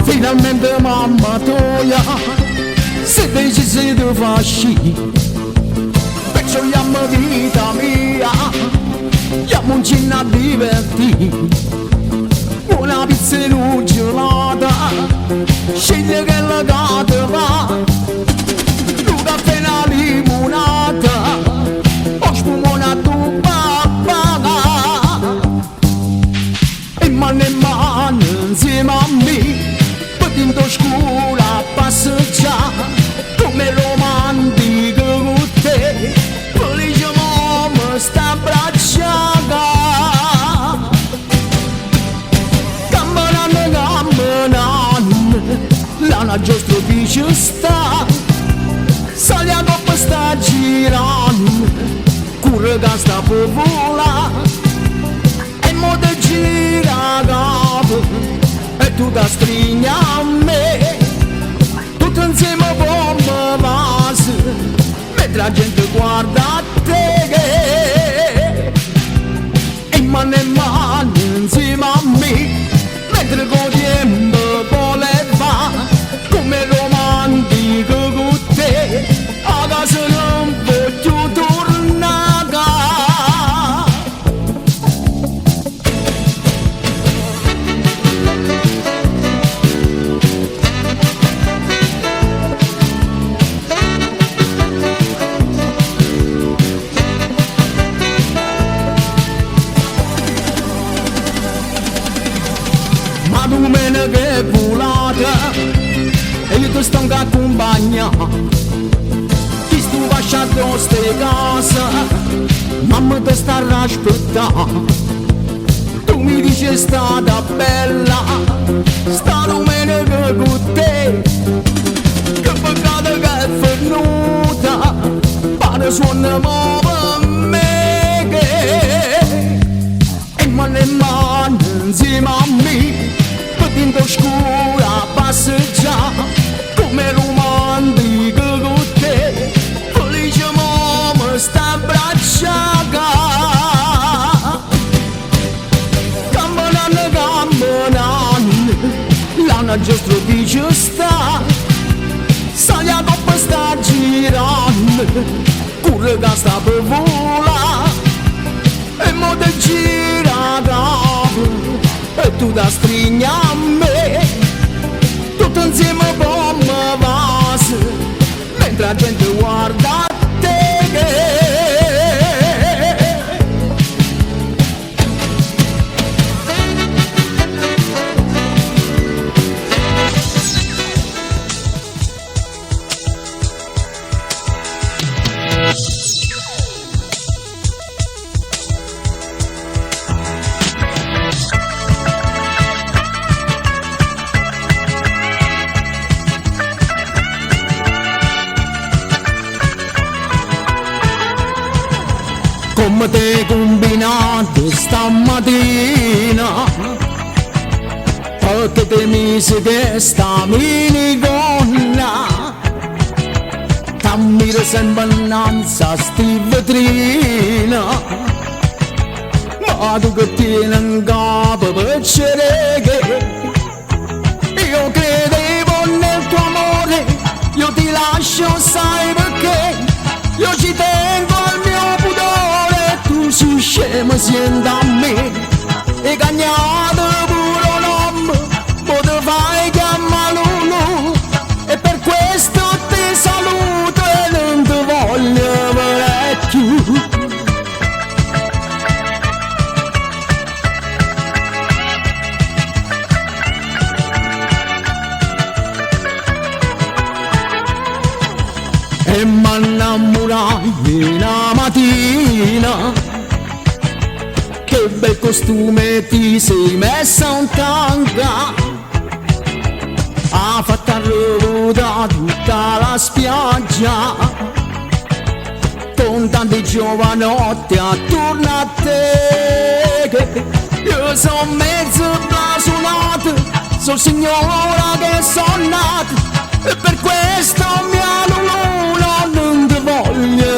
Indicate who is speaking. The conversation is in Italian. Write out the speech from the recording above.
Speaker 1: finalmente mamma tua si decise di far sci, perciò chiamo vita mia, chiamo un cinna a divertire, una pizza e un gelata, sceglie che la gata va, un caffè e una limonata, o spumona tu paga, e mano insieme a me, dentro scura passeggiare come romantico con te, felice mamma sta abbracciata, camminando l'ana giusto dice sta, sali a coppa sta girando, curre che sta per volare, e mo te gira capo, e tu da stringi a me, tutto insieme come vas, mentre la gente guarda a te, e mano insieme a me, mentre con tempo voleva, come romantico con te, a casa non voglio tornare. Domenica è volata e io ti sto a accompagnare, ti sto lasciando ste casa, mamma ti sta a aspettare, tu mi dici è stata bella sta domenica con te, che peccato che è venuta, pare suona per me, e mano insieme a me, dentro scura passeggiare come romantico con te, felice mamma sta abbracciata, camminando l'anno giusto dice sta, sali a coppa sta girando, curre che sta per volare, e mo te gira capo, e tu da stringi a me, tutto insieme come vas, mentre la gente guarda a te. Come te combinato stamattina, perché te mise che sta minigonna, t'ammiro sempre innanzi a sti vetrina, ma tu che tieni in capo per cerche, io credevo nel tuo amore, io ti lascio sai perché, io ci tengo al mio pudore, tu sei scema siendo a me, e cagnato pure un uomo, mo te fai chiamare Lulu, e per questo ti saluto e non ti voglio vedere più. E m'innamorai una mattina, che bel costume ti sei messa un tanga, ha fatto arruotare tutta la spiaggia, con tanti giovanotti attorno a te, io sono mezzo blasonata, sono signora che sono nata, e per questo mia Lulu non ti voglio